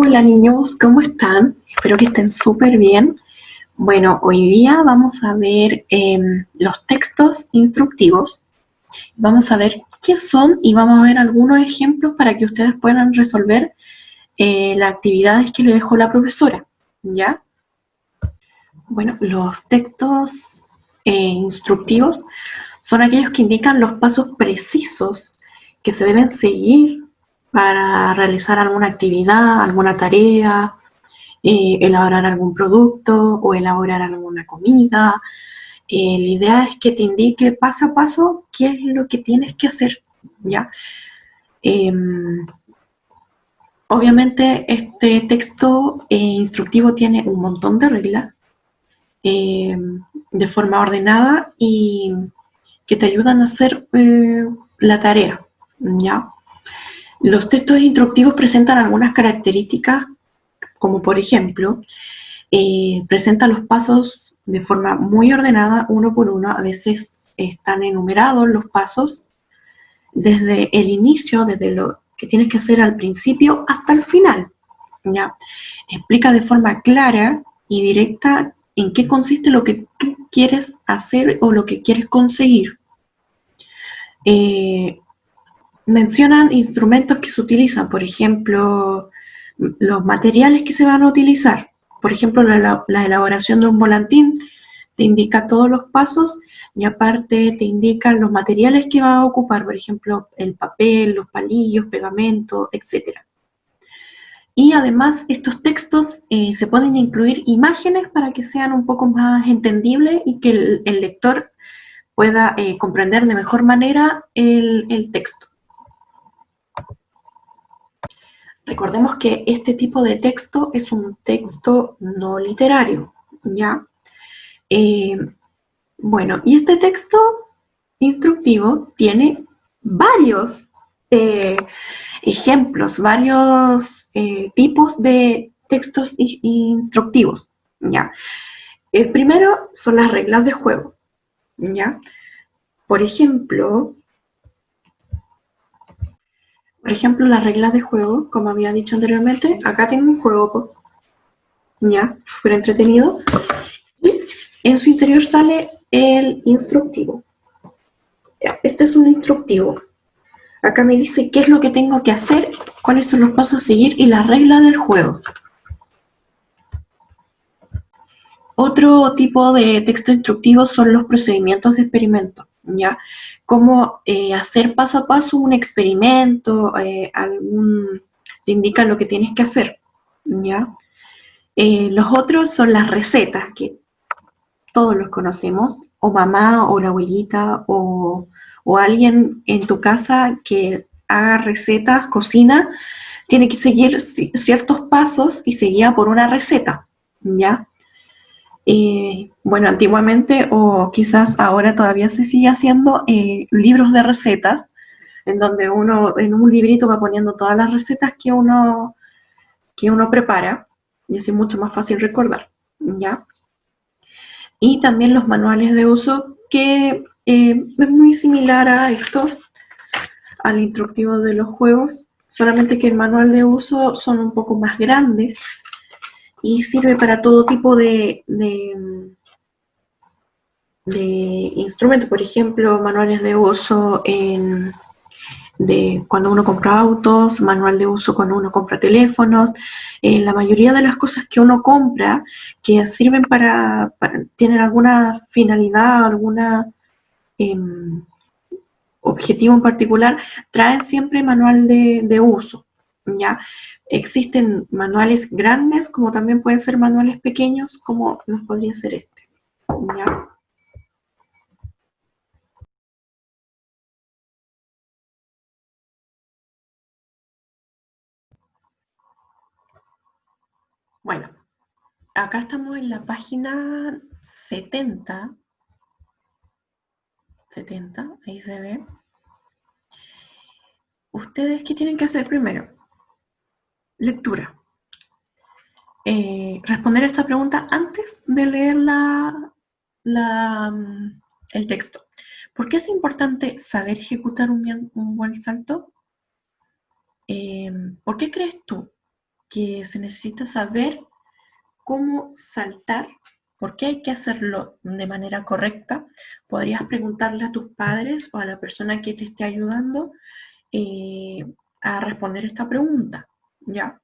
Hola niños, ¿cómo están? Espero que estén súper bien. Bueno, hoy día vamos a ver los textos instructivos. Vamos a ver qué son y vamos a ver algunos ejemplos para que ustedes puedan resolver las actividades que le dejó la profesora, ¿ya? Bueno, los textos instructivos son aquellos que indican los pasos precisos que se deben seguir para realizar alguna actividad, alguna tarea, elaborar algún producto o elaborar alguna comida. La idea es que te indique paso a paso qué es lo que tienes que hacer, ¿ya? Eh, Obviamente este texto instructivo tiene un montón de reglas eh, de forma ordenada y que te ayudan a hacer la tarea, ¿ya? Los textos instructivos presentan algunas características, como por ejemplo, presenta los pasos de forma muy ordenada, uno por uno. A veces están enumerados los pasos desde el inicio, desde lo que tienes que hacer al principio hasta el final, ¿ya? Explica de forma clara y directa en qué consiste lo que tú quieres hacer o lo que quieres conseguir. Eh, Mencionan instrumentos que se utilizan, por ejemplo, los materiales que se van a utilizar. Por ejemplo, la elaboración de un volantín te indica todos los pasos y aparte te indican los materiales que va a ocupar, por ejemplo, el papel, los palillos, pegamento, etc. Y además estos textos se pueden incluir imágenes para que sean un poco más entendibles y que el lector pueda comprender de mejor manera el texto. Recordemos que este tipo de texto es un texto no literario, ¿ya? Bueno, y este texto instructivo tiene varios ejemplos, varios tipos de textos instructivos, ¿ya? El primero son las reglas de juego, ¿ya? Por ejemplo, las reglas de juego, como había dicho anteriormente, acá tengo un juego, ¿ya? Súper entretenido. Y en su interior sale el instructivo. Este es un instructivo. Acá me dice qué es lo que tengo que hacer, cuáles son los pasos a seguir y las reglas del juego. Otro tipo de texto instructivo son los procedimientos de experimento, ¿ya? Cómo hacer paso a paso un experimento, te indica lo que tienes que hacer, ¿ya? Los otros son las recetas, que todos los conocemos, o mamá, o la abuelita, o alguien en tu casa que haga recetas, cocina, tiene que seguir ciertos pasos y se guía por una receta, ¿ya? Bueno, antiguamente o quizás ahora todavía se sigue haciendo libros de recetas, en donde uno en un librito va poniendo todas las recetas que uno prepara, y así es mucho más fácil recordar, ¿ya? Y también los manuales de uso, que es muy similar a esto, al instructivo de los juegos, solamente que el manual de uso son un poco más grandes y sirve para todo tipo de instrumentos, por ejemplo, manuales de uso de cuando uno compra autos, manual de uso cuando uno compra teléfonos, la mayoría de las cosas que uno compra que sirven tienen alguna finalidad, alguna eh, objetivo en particular, traen siempre manual de uso, ¿ya? Existen manuales grandes, como también pueden ser manuales pequeños, como nos podría ser este, ¿ya? Bueno, acá estamos en la página 70, ahí se ve. ¿Ustedes qué tienen que hacer primero? Lectura. Responder esta pregunta antes de leer el texto. ¿Por qué es importante saber ejecutar un buen salto? ¿Por qué crees tú que se necesita saber cómo saltar, por qué hay que hacerlo de manera correcta, podrías preguntarle a tus padres o a la persona que te esté ayudando a responder esta pregunta, ¿ya?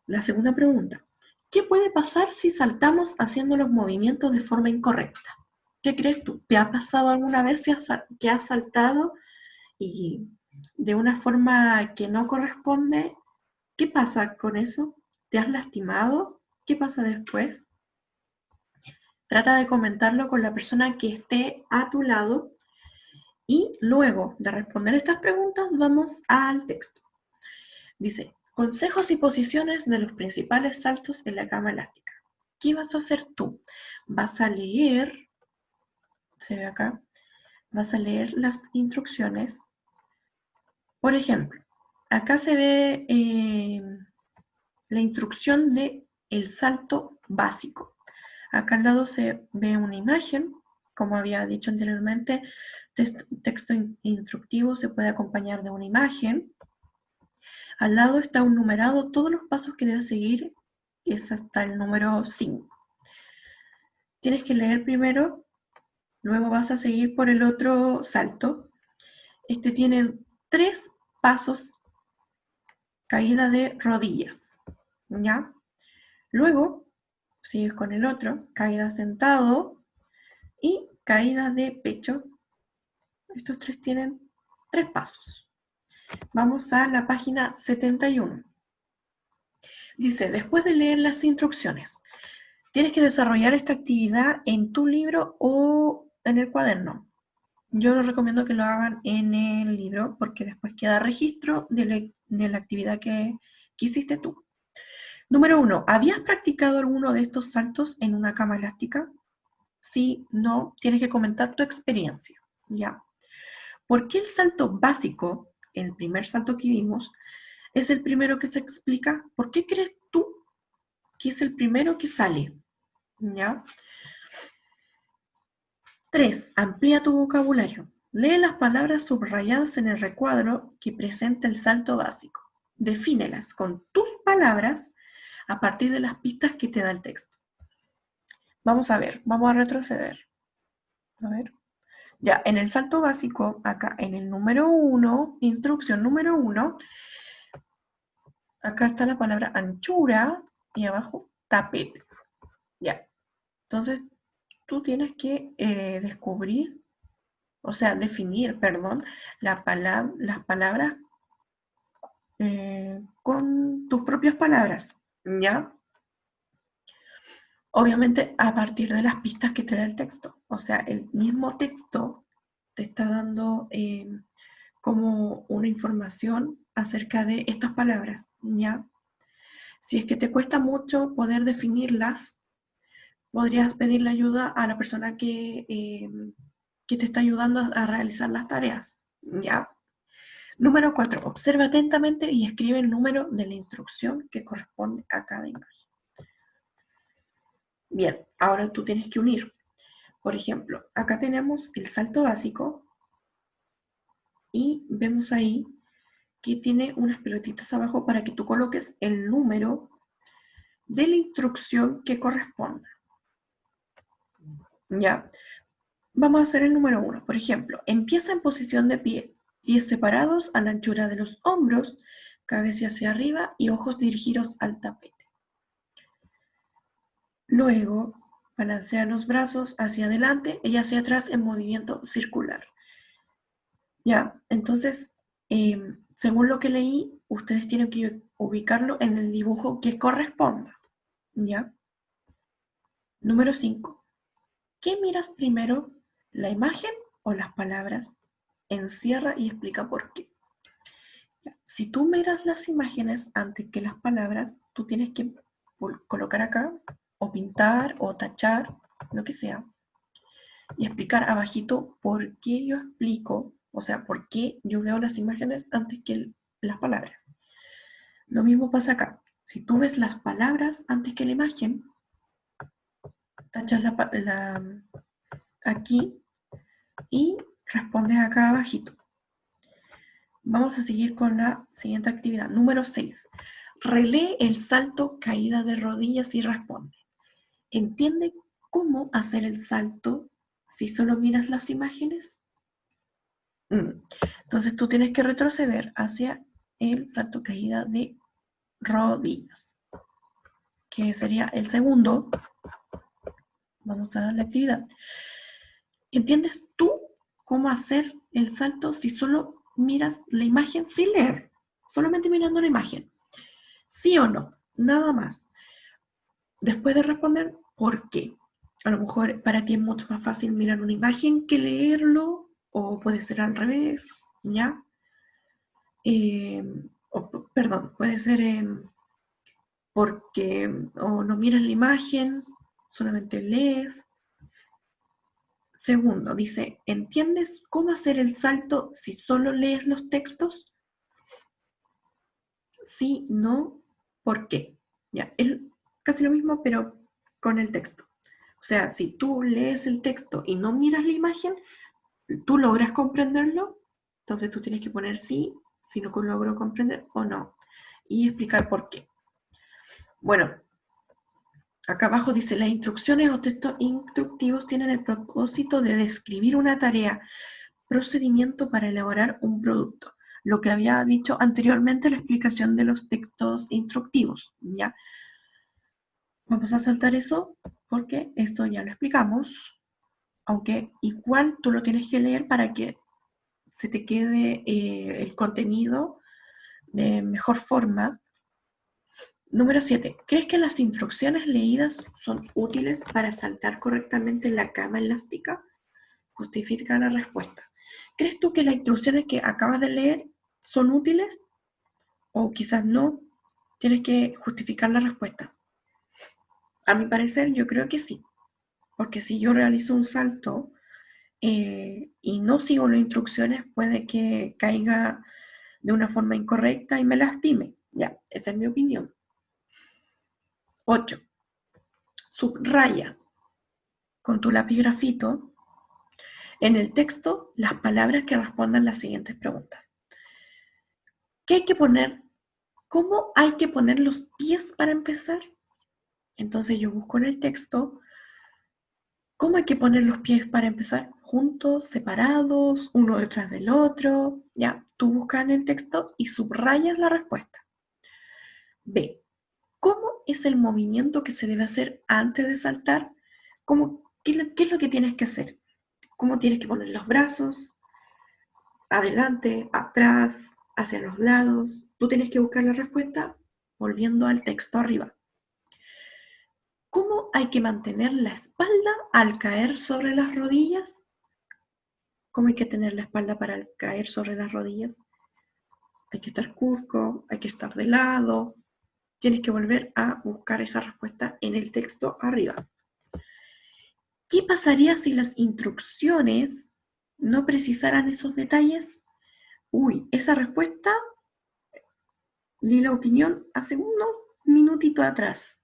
La segunda pregunta, ¿qué puede pasar si saltamos haciendo los movimientos de forma incorrecta? ¿Qué crees tú? ¿Te ha pasado alguna vez que has saltado y de una forma que no corresponde? ¿Qué pasa con eso? ¿Te has lastimado? ¿Qué pasa después? Trata de comentarlo con la persona que esté a tu lado y luego de responder estas preguntas vamos al texto. Dice, consejos y posiciones de los principales saltos en la cama elástica. ¿Qué vas a hacer tú? Vas a leer, se ve acá, vas a leer las instrucciones. Por ejemplo, acá se ve la instrucción de el salto básico. Acá al lado se ve una imagen, como había dicho anteriormente, texto instructivo se puede acompañar de una imagen. Al lado está un numerado, todos los pasos que debes seguir, es hasta el número 5. Tienes que leer primero, luego vas a seguir por el otro salto. Este tiene 3 pasos, caída de rodillas, ¿ya? Luego sigues con el otro, caída sentado y caída de pecho. Estos 3 tienen 3 pasos. Vamos a la página 71. Dice, después de leer las instrucciones, tienes que desarrollar esta actividad en tu libro o en el cuaderno. Yo les recomiendo que lo hagan en el libro porque después queda registro de la actividad que hiciste tú. Número 1. ¿Habías practicado alguno de estos saltos en una cama elástica? Sí, no, tienes que comentar tu experiencia, ¿ya? ¿Por qué el salto básico, el primer salto que vimos, es el primero que se explica? ¿Por qué crees tú que es el primero que sale? ¿Ya? 3. Amplía tu vocabulario. Lee las palabras subrayadas en el recuadro que presenta el salto básico. Defínelas con tus palabras a partir de las pistas que te da el texto. Vamos a ver, vamos a retroceder. A ver. Ya, en el salto básico, acá en el número 1, instrucción número 1, acá está la palabra anchura y abajo tapete. Ya, entonces tú tienes que descubrir, o sea, definir, perdón, las palabras con tus propias palabras, ¿ya? Obviamente a partir de las pistas que te da el texto. O sea, el mismo texto te está dando como una información acerca de estas palabras, ¿ya? Si es que te cuesta mucho poder definirlas, podrías pedirle ayuda a la persona que te está ayudando a realizar las tareas, ¿ya? Número 4. Observa atentamente y escribe el número de la instrucción que corresponde a cada imagen. Bien, ahora tú tienes que unir. Por ejemplo, acá tenemos el salto básico y vemos ahí que tiene unas pelotitas abajo para que tú coloques el número de la instrucción que corresponda. ¿Ya? Vamos a hacer el número 1. Por ejemplo, empieza en posición de pie, pies separados a la anchura de los hombros, cabeza hacia arriba y ojos dirigidos al tapete. Luego, balancea los brazos hacia adelante y hacia atrás en movimiento circular. Ya, entonces, según lo que leí, ustedes tienen que ubicarlo en el dibujo que corresponda. ¿Ya? Número 5. ¿Qué miras primero, la imagen o las palabras? Encierra y explica por qué. Ya, si tú miras las imágenes antes que las palabras, tú tienes que colocar acá, o pintar, o tachar, lo que sea, y explicar abajito por qué yo explico, o sea, por qué yo veo las imágenes antes que las palabras. Lo mismo pasa acá. Si tú ves las palabras antes que la imagen, tachas aquí y respondes acá abajito. Vamos a seguir con la siguiente actividad. Número 6. Relee el salto, caída de rodillas y responde. ¿Entiende cómo hacer el salto si solo miras las imágenes? Entonces tú tienes que retroceder hacia el salto, caída de rodillas, que sería el segundo. Vamos a dar la actividad. ¿Entiendes tú cómo hacer el salto si solo miras la imagen sin leer? Solamente mirando la imagen. ¿Sí o no? Nada más. Después de responder, ¿por qué? A lo mejor para ti es mucho más fácil mirar una imagen que leerlo, o puede ser al revés, ¿ya? Perdón, puede ser porque o no miras la imagen, solamente lees. Segundo, dice, ¿entiendes cómo hacer el salto si solo lees los textos? Sí, no, ¿por qué? Ya, es casi lo mismo, pero con el texto. O sea, si tú lees el texto y no miras la imagen, ¿tú logras comprenderlo? Entonces tú tienes que poner sí, si no logro comprender o no. Y explicar por qué. Bueno, acá abajo dice, las instrucciones o textos instructivos tienen el propósito de describir una tarea, procedimiento para elaborar un producto. Lo que había dicho anteriormente, la explicación de los textos instructivos, ¿ya? Vamos a saltar eso porque eso ya lo explicamos, aunque igual tú lo tienes que leer para que se te quede el contenido de mejor forma. Número 7. ¿Crees que las instrucciones leídas son útiles para saltar correctamente la cama elástica? Justifica la respuesta. ¿Crees tú que las instrucciones que acabas de leer son útiles? O quizás no. Tienes que justificar la respuesta. A mi parecer, yo creo que sí. Porque si yo realizo un salto y no sigo las instrucciones, puede que caiga de una forma incorrecta y me lastime. Ya, esa es mi opinión. 8. Subraya con tu lápiz grafito en el texto las palabras que respondan las siguientes preguntas. ¿Qué hay que poner? ¿Cómo hay que poner los pies para empezar? Entonces yo busco en el texto, ¿cómo hay que poner los pies para empezar? Juntos, separados, uno detrás del otro. Ya, tú buscas en el texto y subrayas la respuesta. B. ¿Cómo es el movimiento que se debe hacer antes de saltar? ¿Qué es lo que tienes que hacer? ¿Cómo tienes que poner los brazos? Adelante, atrás, hacia los lados. Tú tienes que buscar la respuesta volviendo al texto arriba. ¿Cómo hay que mantener la espalda al caer sobre las rodillas? ¿Cómo hay que tener la espalda para caer sobre las rodillas? Hay que estar curvo, hay que estar de lado. Tienes que volver a buscar esa respuesta en el texto arriba. ¿Qué pasaría si las instrucciones no precisaran esos detalles? Esa respuesta di la opinión hace unos minutitos atrás.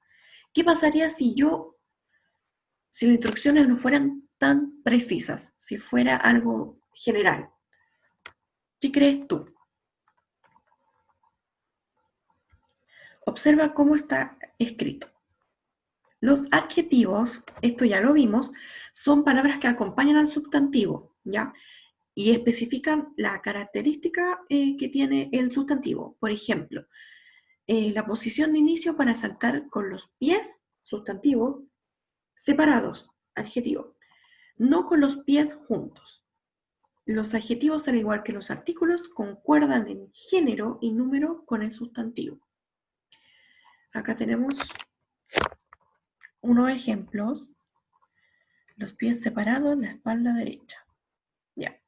¿Qué pasaría si las instrucciones no fueran tan precisas, si fuera algo general? ¿Qué crees tú? Observa cómo está escrito. Los adjetivos, esto ya lo vimos, son palabras que acompañan al sustantivo, ¿ya? Y especifican la característica que tiene el sustantivo. Por ejemplo, la posición de inicio para saltar con los pies, sustantivo, separados, adjetivo, no con los pies juntos. Los adjetivos, al igual que los artículos, concuerdan en género y número con el sustantivo. Acá tenemos unos ejemplos. Los pies separados, la espalda derecha. Ya.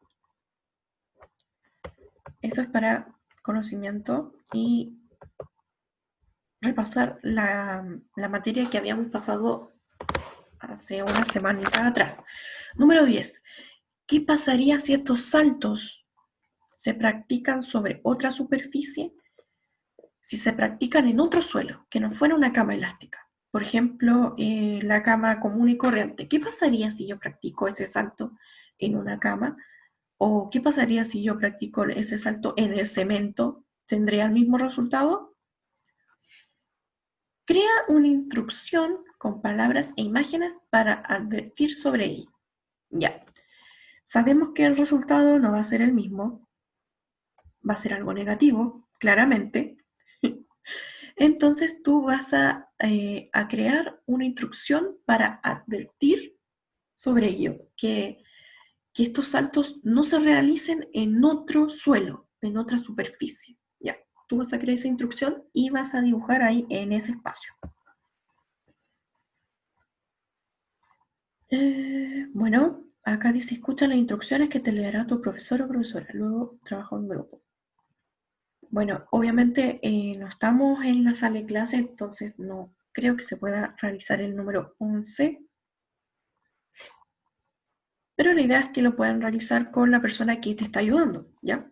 Eso es para conocimiento y repasar la materia que habíamos pasado hace una semanita atrás. Número 10. ¿Qué pasaría si estos saltos se practican sobre otra superficie? Si se practican en otro suelo, que no fuera una cama elástica. Por ejemplo, la cama común y corriente. ¿Qué pasaría si yo practico ese salto en una cama? ¿O qué pasaría si yo practico ese salto en el cemento? ¿Tendría el mismo resultado? Crea una instrucción con palabras e imágenes para advertir sobre ella. Ya. Sabemos que el resultado no va a ser el mismo, va a ser algo negativo, claramente. Entonces tú vas a crear una instrucción para advertir sobre ello, que estos saltos no se realicen en otro suelo, en otra superficie. Ya, tú vas a crear esa instrucción y vas a dibujar ahí en ese espacio. Bueno, acá dice, escucha las instrucciones que te leerá tu profesor o profesora, luego trabajo en grupo. Bueno, obviamente no estamos en la sala de clase, entonces no creo que se pueda realizar el número 11, pero la idea es que lo puedan realizar con la persona que te está ayudando, ¿ya?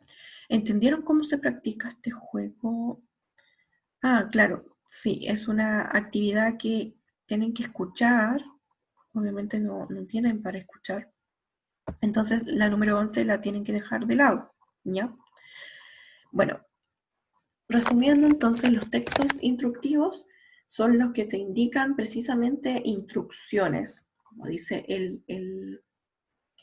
¿Entendieron cómo se practica este juego? Ah, claro, sí, es una actividad que tienen que escuchar, obviamente no tienen para escuchar, entonces la número 11 la tienen que dejar de lado, ¿ya? Bueno, resumiendo entonces, los textos instructivos son los que te indican precisamente instrucciones, como dice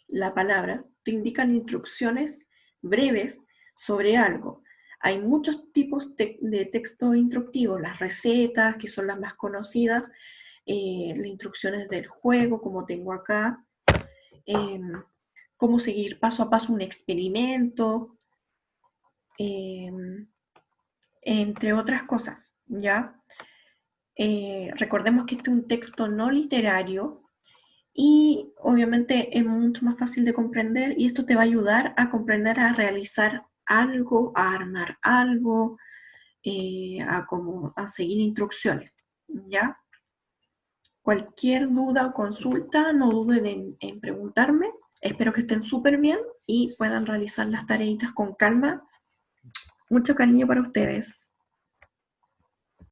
la palabra, te indican instrucciones breves sobre algo. Hay muchos tipos de texto instructivo, las recetas, que son las más conocidas, las instrucciones del juego, como tengo acá, eh, cómo seguir paso a paso un experimento, eh, entre otras cosas, ¿ya? Recordemos que este es un texto no literario y obviamente es mucho más fácil de comprender y esto te va a ayudar a comprender, a realizar algo, a armar algo, a seguir instrucciones, ¿ya? Cualquier duda o consulta, no duden en preguntarme. Espero que estén súper bien y puedan realizar las tareitas con calma. Mucho cariño para ustedes.